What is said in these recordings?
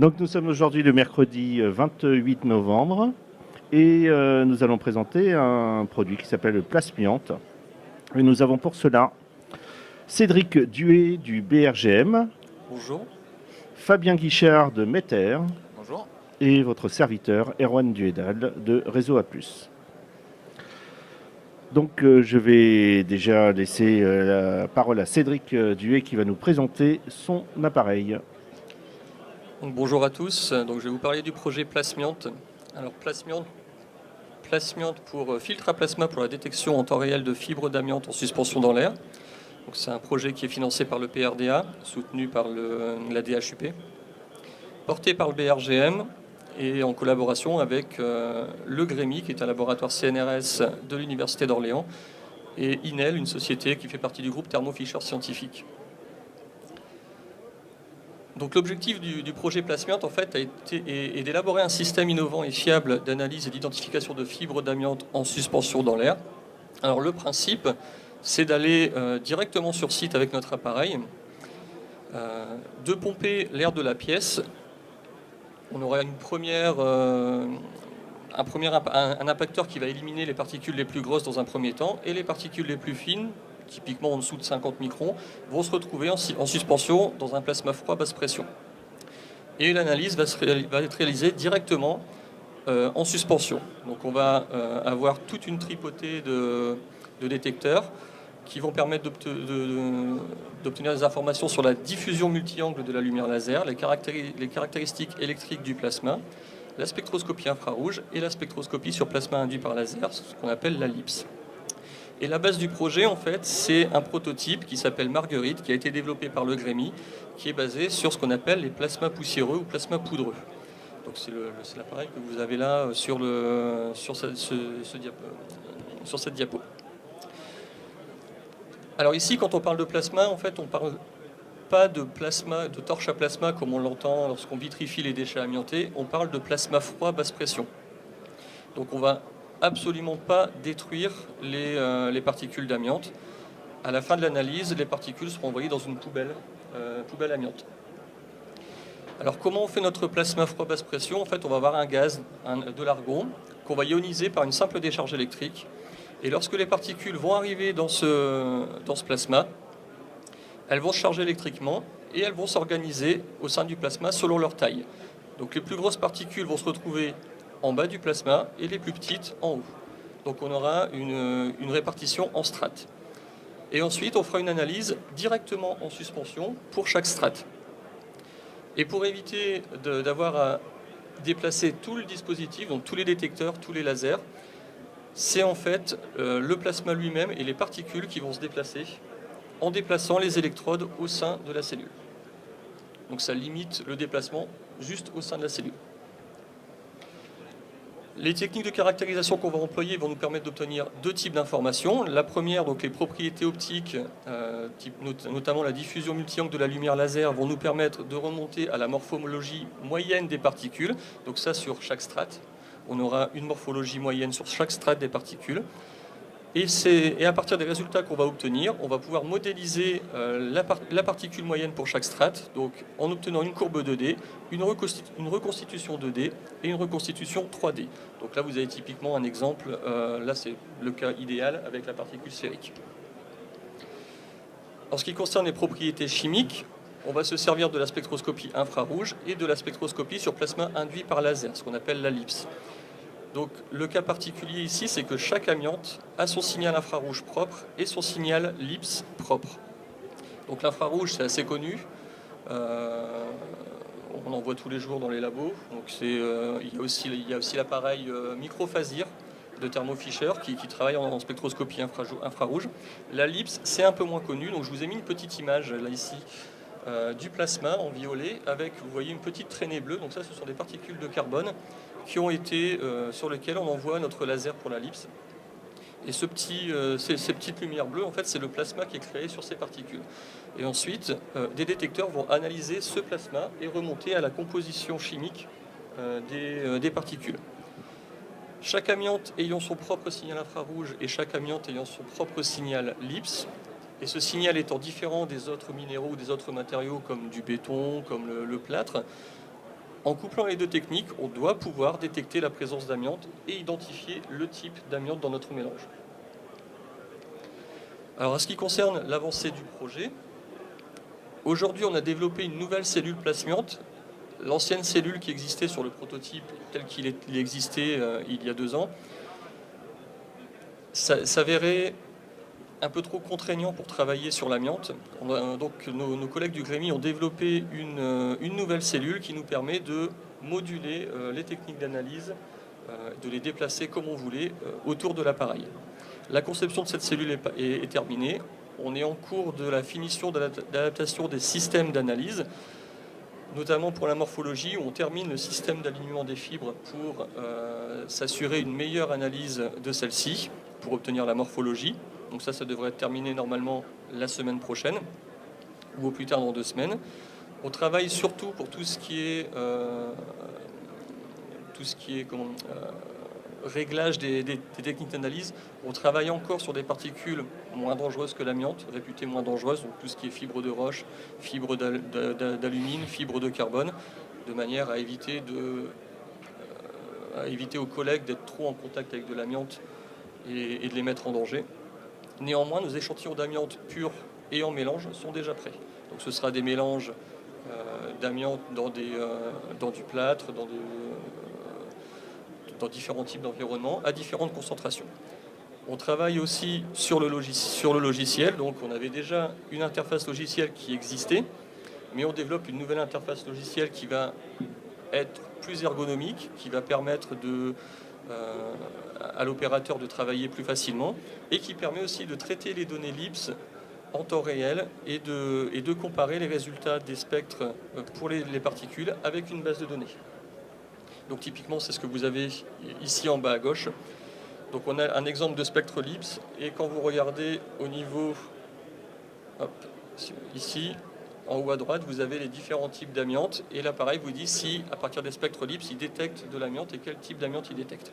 Donc nous sommes aujourd'hui le mercredi 28 novembre et nous allons présenter un produit qui s'appelle le Plasmiante. Et nous avons pour cela Cédric Duet du BRGM, Bonjour. Fabien Guichard de Metter Bonjour. et votre serviteur Erwan Duedal de Réseau A+. Donc je vais déjà laisser la parole à Cédric Duet qui va nous présenter son appareil. Donc, bonjour à tous. Donc, je vais vous parler du projet Plasmiante. Alors Plasmiante pour filtre à plasma pour la détection en temps réel de fibres d'amiante en suspension dans l'air. Donc, c'est un projet qui est financé par le PRDA, soutenu par la DHUP, porté par le BRGM et en collaboration avec le GREMI, qui est un laboratoire CNRS de l'Université d'Orléans, et INEL, une société qui fait partie du groupe Thermo Fisher Scientific. Donc l'objectif du projet Plasmiante en fait est d'élaborer un système innovant et fiable d'analyse et d'identification de fibres d'amiante en suspension dans l'air. Alors le principe, c'est d'aller directement sur site avec notre appareil, de pomper l'air de la pièce. On aura un impacteur qui va éliminer les particules les plus grosses dans un premier temps et les particules les plus fines, typiquement en dessous de 50 microns, vont se retrouver en suspension dans un plasma froid basse pression. Et l'analyse va être réalisée directement en suspension. Donc on va avoir toute une tripotée de détecteurs qui vont permettre d'obtenir des informations sur la diffusion multi-angle de la lumière laser, les caractéristiques électriques du plasma, la spectroscopie infrarouge et la spectroscopie sur plasma induit par laser, ce qu'on appelle la LIPS. Et la base du projet, en fait, c'est un prototype qui s'appelle Marguerite, qui a été développé par le GREMI, qui est basé sur ce qu'on appelle les plasmas poussiéreux ou plasmas poudreux. Donc c'est l'appareil que vous avez là sur cette diapo. Alors ici, quand on parle de plasma, en fait, on ne parle pas de plasma, de torche à plasma comme on l'entend lorsqu'on vitrifie les déchets amiantés. On parle de plasma froid basse pression. Donc on va absolument pas détruire les particules d'amiante. À la fin de l'analyse, les particules seront envoyées dans une poubelle amiante. Alors comment on fait notre plasma froid basse pression? En fait, on va avoir un gaz, de l'argon, qu'on va ioniser par une simple décharge électrique. Et lorsque les particules vont arriver dans ce plasma, elles vont se charger électriquement et elles vont s'organiser au sein du plasma selon leur taille. Donc les plus grosses particules vont se retrouver en bas du plasma et les plus petites en haut. Donc on aura une répartition en strates. Et ensuite, on fera une analyse directement en suspension pour chaque strate. Et pour éviter d'avoir à déplacer tout le dispositif, donc tous les détecteurs, tous les lasers, c'est en fait le plasma lui-même et les particules qui vont se déplacer en déplaçant les électrodes au sein de la cellule. Donc ça limite le déplacement juste au sein de la cellule. Les techniques de caractérisation qu'on va employer vont nous permettre d'obtenir deux types d'informations. La première, donc les propriétés optiques, notamment la diffusion multi-angle de la lumière laser, vont nous permettre de remonter à la morphologie moyenne des particules. Donc ça sur chaque strate. On aura une morphologie moyenne sur chaque strate des particules. Et à partir des résultats qu'on va obtenir, on va pouvoir modéliser la particule moyenne pour chaque strate, donc en obtenant une courbe 2D, une reconstitution 2D et une reconstitution 3D. Donc là, vous avez typiquement un exemple, là c'est le cas idéal avec la particule sphérique. En ce qui concerne les propriétés chimiques, on va se servir de la spectroscopie infrarouge et de la spectroscopie sur plasma induit par laser, ce qu'on appelle la LIPS. Donc le cas particulier ici, c'est que chaque amiante a son signal infrarouge propre et son signal LIPS propre. Donc l'infrarouge, c'est assez connu. On en voit tous les jours dans les labos. Donc il y a aussi l'appareil microphasir de Thermo Fisher qui travaille en spectroscopie infrarouge. La LIPS, c'est un peu moins connu. Donc je vous ai mis une petite image là ici du plasma en violet avec, vous voyez, une petite traînée bleue. Donc ça, ce sont des particules de carbone sur lesquelles on envoie notre laser pour la LIPS. Et ces petites lumières bleues, en fait, c'est le plasma qui est créé sur ces particules. Et ensuite, des détecteurs vont analyser ce plasma et remonter à la composition chimique des particules. Chaque amiante ayant son propre signal infrarouge et chaque amiante ayant son propre signal LIPS, et ce signal étant différent des autres minéraux ou des autres matériaux comme du béton, comme le plâtre, En couplant les deux techniques, on doit pouvoir détecter la présence d'amiante et identifier le type d'amiante dans notre mélange. Alors, en ce qui concerne l'avancée du projet, aujourd'hui, on a développé une nouvelle cellule plasmiante. L'ancienne cellule qui existait sur le prototype tel qu'il existait il y a 2 ans s'avérait un peu trop contraignant pour travailler sur l'amiante. Donc nos collègues du GREMI ont développé une nouvelle cellule qui nous permet de moduler les techniques d'analyse, de les déplacer comme on voulait autour de l'appareil. La conception de cette cellule est terminée. On est en cours de la finition de l'adaptation des systèmes d'analyse, notamment pour la morphologie, où on termine le système d'alignement des fibres pour s'assurer une meilleure analyse de celle-ci, pour obtenir la morphologie. Donc ça devrait être terminé normalement la semaine prochaine, ou au plus tard dans 2 semaines. On travaille surtout pour tout ce qui est réglage des techniques d'analyse. On travaille encore sur des particules moins dangereuses que l'amiante, réputées moins dangereuses, donc tout ce qui est fibre de roche, fibre d'alumine, fibre de carbone, de manière à éviter aux collègues d'être trop en contact avec de l'amiante et de les mettre en danger. Néanmoins, nos échantillons d'amiante pure et en mélange sont déjà prêts. Donc ce sera des mélanges d'amiante dans du plâtre, dans différents types d'environnements, à différentes concentrations. On travaille aussi sur le logiciel, donc on avait déjà une interface logicielle qui existait, mais on développe une nouvelle interface logicielle qui va être plus ergonomique, qui va permettre à l'opérateur de travailler plus facilement et qui permet aussi de traiter les données LIPS en temps réel et de comparer les résultats des spectres pour les particules avec une base de données. Donc typiquement, c'est ce que vous avez ici en bas à gauche. Donc on a un exemple de spectre LIPS et quand vous regardez au niveau, ici, en haut à droite, vous avez les différents types d'amiante et l'appareil vous dit si, à partir des spectres LIPS, il détecte de l'amiante et quel type d'amiante il détecte.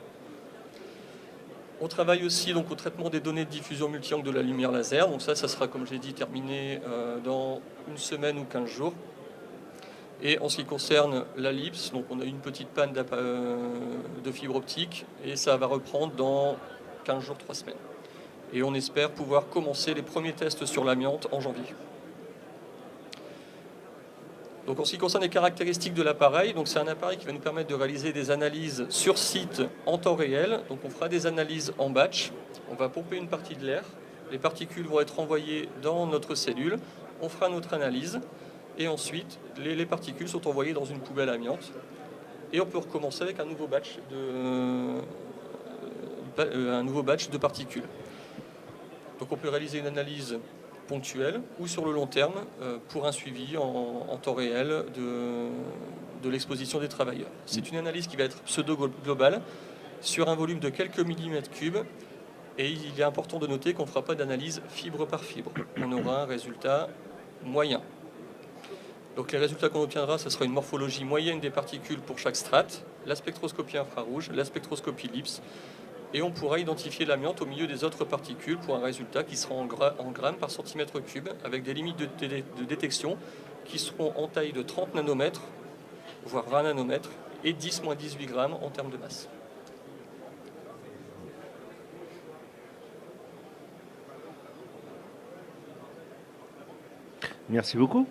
On travaille aussi donc, au traitement des données de diffusion multi-angle de la lumière laser. Donc ça sera, comme je l'ai dit, terminé dans 1 semaine ou 15 jours. Et en ce qui concerne la LIPS, donc on a eu une petite panne de fibre optique et ça va reprendre dans 15 jours, 3 semaines. Et on espère pouvoir commencer les premiers tests sur l'amiante en janvier. Donc en ce qui concerne les caractéristiques de l'appareil, c'est un appareil qui va nous permettre de réaliser des analyses sur site en temps réel. Donc on fera des analyses en batch, on va pomper une partie de l'air, les particules vont être envoyées dans notre cellule, on fera notre analyse et ensuite les particules sont envoyées dans une poubelle amiante et on peut recommencer avec un nouveau batch de particules. Donc on peut réaliser une analyse ponctuelle ou sur le long terme pour un suivi en temps réel de l'exposition des travailleurs. C'est une analyse qui va être pseudo-globale sur un volume de quelques millimètres cubes et il est important de noter qu'on ne fera pas d'analyse fibre par fibre. On aura un résultat moyen. Donc les résultats qu'on obtiendra, ce sera une morphologie moyenne des particules pour chaque strate, la spectroscopie infrarouge, la spectroscopie LIPS, et on pourra identifier l'amiante au milieu des autres particules pour un résultat qui sera en grammes par centimètre cube, avec des limites de détection qui seront en taille de 30 nanomètres, voire 20 nanomètres, et 10-18 grammes en termes de masse. Merci beaucoup.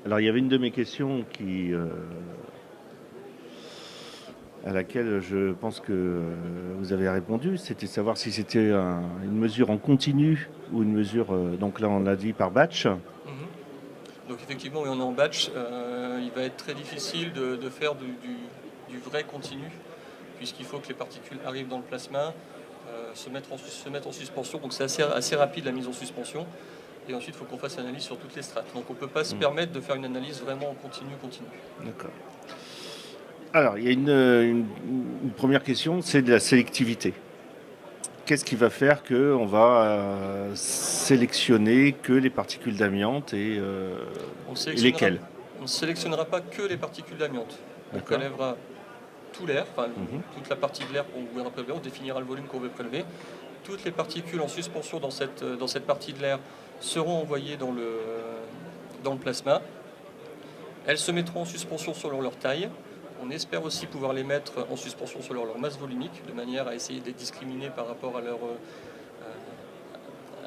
Alors, il y avait une de mes questions à laquelle je pense que vous avez répondu, c'était savoir si c'était une mesure en continu ou une mesure, donc là on l'a dit, par batch. Donc effectivement, oui, on est en batch. Il va être très difficile de faire du vrai continu, puisqu'il faut que les particules arrivent dans le plasma, se mettre en suspension. Donc c'est assez rapide la mise en suspension. Et ensuite, il faut qu'on fasse l'analyse sur toutes les strates. Donc on ne peut pas se permettre de faire une analyse vraiment en continu. D'accord. Alors, il y a une première question, c'est de la sélectivité. Qu'est-ce qui va faire qu'on va sélectionner que les particules d'amiante et lesquelles? On ne sélectionnera pas que les particules d'amiante. On prélèvera tout l'air, toute la partie de l'air qu'on voudra prélever, on définira le volume qu'on veut prélever. Toutes les particules en suspension dans cette partie de l'air seront envoyées dans le plasma. Elles se mettront en suspension selon leur taille. On espère aussi pouvoir les mettre en suspension selon leur masse volumique, de manière à essayer d'être discriminés par rapport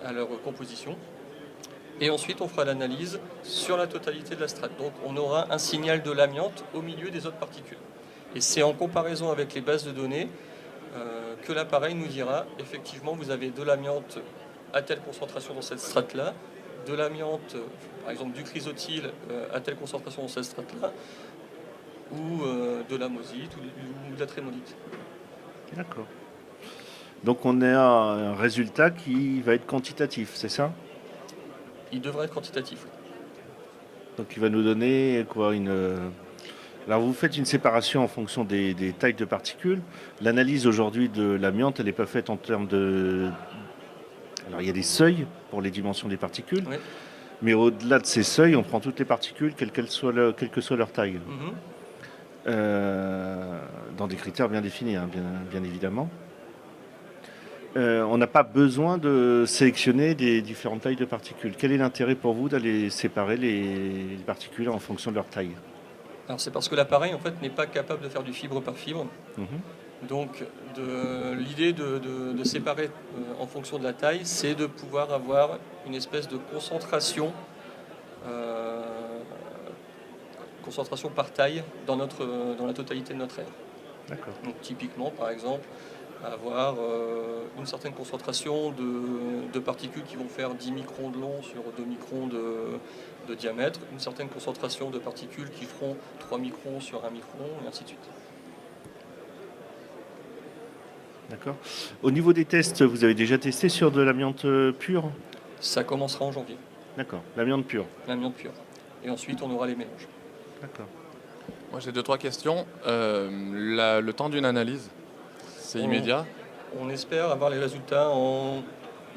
à leur composition. Et ensuite, on fera l'analyse sur la totalité de la strate. Donc, on aura un signal de l'amiante au milieu des autres particules. Et c'est en comparaison avec les bases de données que l'appareil nous dira, effectivement, vous avez de l'amiante à telle concentration dans cette strate-là, de l'amiante, par exemple du chrysotile à telle concentration dans cette strate-là, ou de la mosite ou de la trémolite. D'accord. Donc on a un résultat qui va être quantitatif, c'est ça? Il devrait être quantitatif. Donc il va nous donner quoi Alors vous faites une séparation en fonction des tailles de particules. L'analyse aujourd'hui de l'amiante, elle n'est pas faite en termes de... Alors il y a des seuils pour les dimensions des particules, Oui. mais au-delà de ces seuils, on prend toutes les particules, quelle que soit leur taille. Dans des critères bien définis, hein, bien évidemment. On n'a pas besoin de sélectionner des différentes tailles de particules. Quel est l'intérêt pour vous d'aller séparer les particules en fonction de leur taille? Alors c'est parce que l'appareil en fait n'est pas capable de faire du fibre par fibre. Donc l'idée de séparer en fonction de la taille, c'est de pouvoir avoir une espèce de concentration par taille dans la totalité de notre air. D'accord. Donc typiquement, par exemple, avoir une certaine concentration de particules qui vont faire 10 microns de long sur 2 microns de diamètre, une certaine concentration de particules qui feront 3 microns sur 1 micron, et ainsi de suite. D'accord. Au niveau des tests, vous avez déjà testé sur de l'amiante pure? Ça commencera en janvier. D'accord, l'amiante pure. L'amiante pure. Et ensuite, on aura les mélanges. D'accord. Moi, j'ai 2-3 questions. Le temps d'une analyse, c'est immédiat? On espère avoir les résultats en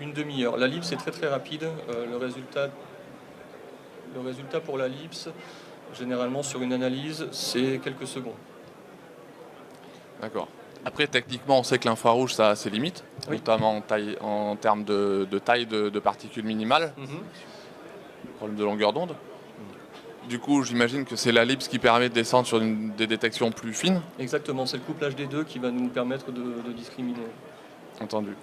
une demi-heure. La LIPS est très très rapide. Le résultat pour la LIPS, généralement sur une analyse, c'est quelques secondes. D'accord. Après, techniquement, on sait que l'infrarouge, ça a ses limites, Oui. notamment en termes de taille de particules minimales, problème de longueur d'onde. Du coup, j'imagine que c'est la LIPS qui permet de descendre sur des détections plus fines. Exactement, c'est le couplage des deux qui va nous permettre de discriminer. Entendu.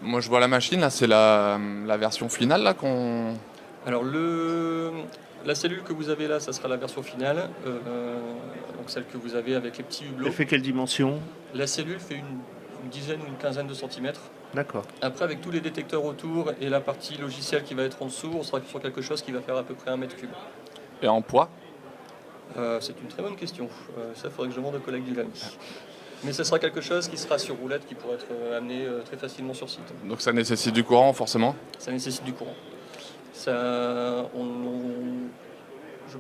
Moi, je vois la machine, là, c'est la version finale là, qu'on... Alors, la cellule que vous avez là, ça sera la version finale, donc celle que vous avez avec les petits hublots. Elle fait quelle dimension? La cellule fait une dizaine ou une quinzaine de centimètres. D'accord. Après, avec tous les détecteurs autour et la partie logicielle qui va être en dessous, on sera sur quelque chose qui va faire à peu près 1 mètre cube. Et en poids? C'est une très bonne question. Ça, il faudrait que je demande aux collègues du LAMI. Mais ce sera quelque chose qui sera sur roulette, qui pourrait être amené très facilement sur site. Donc ça nécessite du courant, forcément? Ça nécessite du courant. Je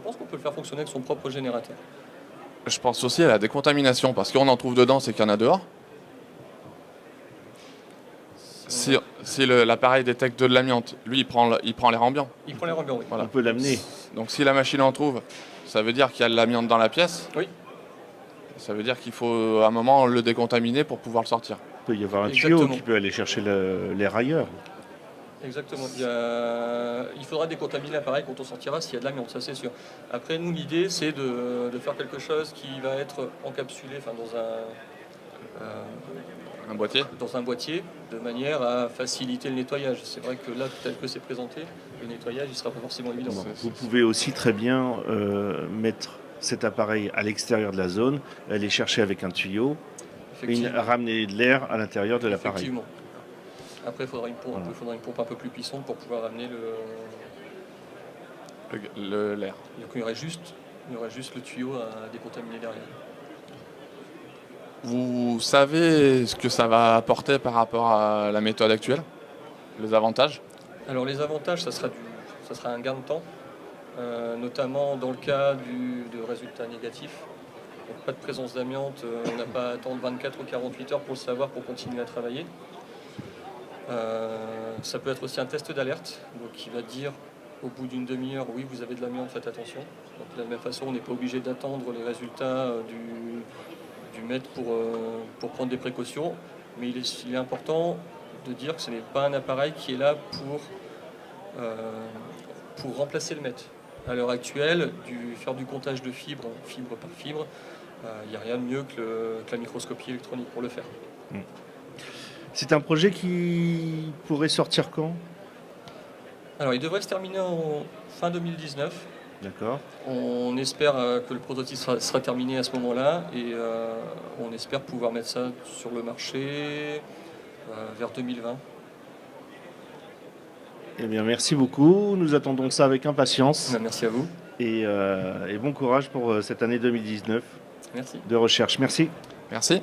pense qu'on peut le faire fonctionner avec son propre générateur. Je pense aussi à la décontamination, parce qu'on en trouve dedans, c'est qu'il y en a dehors. Si l'appareil détecte de l'amiante, lui, il prend l'air ambiant. Il prend l'air ambiant, oui. Voilà. On peut l'amener. Donc si la machine en trouve, ça veut dire qu'il y a de l'amiante dans la pièce. Oui. Ça veut dire qu'il faut à un moment le décontaminer pour pouvoir le sortir. Il peut y avoir un Exactement. tuyau qui peut aller chercher l'air ailleurs. Exactement. Il faudra décontaminer l'appareil quand on sortira s'il y a de l'amiante, ça c'est sûr. Après, nous, l'idée, c'est de faire quelque chose qui va être encapsulé dans un boîtier, de manière à faciliter le nettoyage. C'est vrai que là, tel que c'est présenté, le nettoyage ne sera pas forcément évident. Vous pouvez aussi très bien mettre cet appareil à l'extérieur de la zone, aller chercher avec un tuyau et ramener de l'air à l'intérieur de l'appareil. Effectivement. Après, il faudra une pompe un peu plus puissante pour pouvoir amener l'air. Donc il y aurait juste le tuyau à décontaminer derrière. Vous savez ce que ça va apporter par rapport à la méthode actuelle? Les avantages? Alors les avantages, ça sera un gain de temps, notamment dans le cas de résultats négatifs. Donc pas de présence d'amiante, on n'a pas à attendre 24 ou 48 heures pour le savoir, pour continuer à travailler. Ça peut être aussi un test d'alerte, donc qui va dire au bout d'une demi-heure, oui, vous avez de l'amiante, faites attention. Donc de la même façon, on n'est pas obligé d'attendre les résultats du mètre pour prendre des précautions, mais il est important de dire que ce n'est pas un appareil qui est là pour remplacer le mètre. À l'heure actuelle, faire du comptage de fibre par fibre, Il n'y a rien de mieux que la microscopie électronique pour le faire. C'est un projet qui pourrait sortir quand? Alors, il devrait se terminer en fin 2019. D'accord. On espère que le prototype sera terminé à ce moment-là et on espère pouvoir mettre ça sur le marché vers 2020. Eh bien, merci beaucoup. Nous attendons ça avec impatience. Merci à vous. Et bon courage pour cette année 2019 Merci. de recherche. Merci. Merci.